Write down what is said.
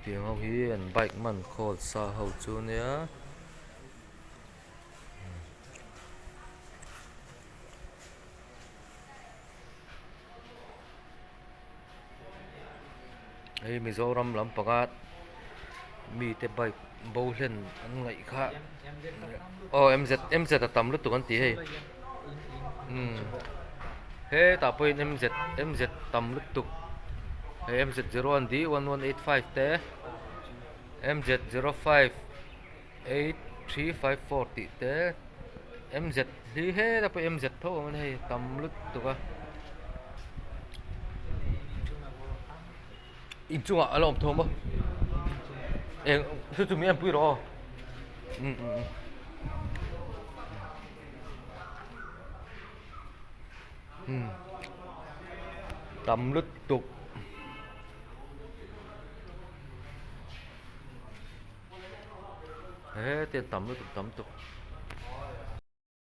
tiếng hậu hiền bạch mặn khổ sa hậu chu nhé ấy Mizoram lắm pagat mi te bike bowlen an ngai kha MZ tam lu tu kan ti hei he ta point MZ tam lu tu he MZ 01 di 1185 te MZ 05 8354 ti te MZ hi he ta point MZ tho man hei tam lu tu ka in chunga alom thom ba su mi em pui ro tầm lít tục thế tiền tầm lít tục tầm tục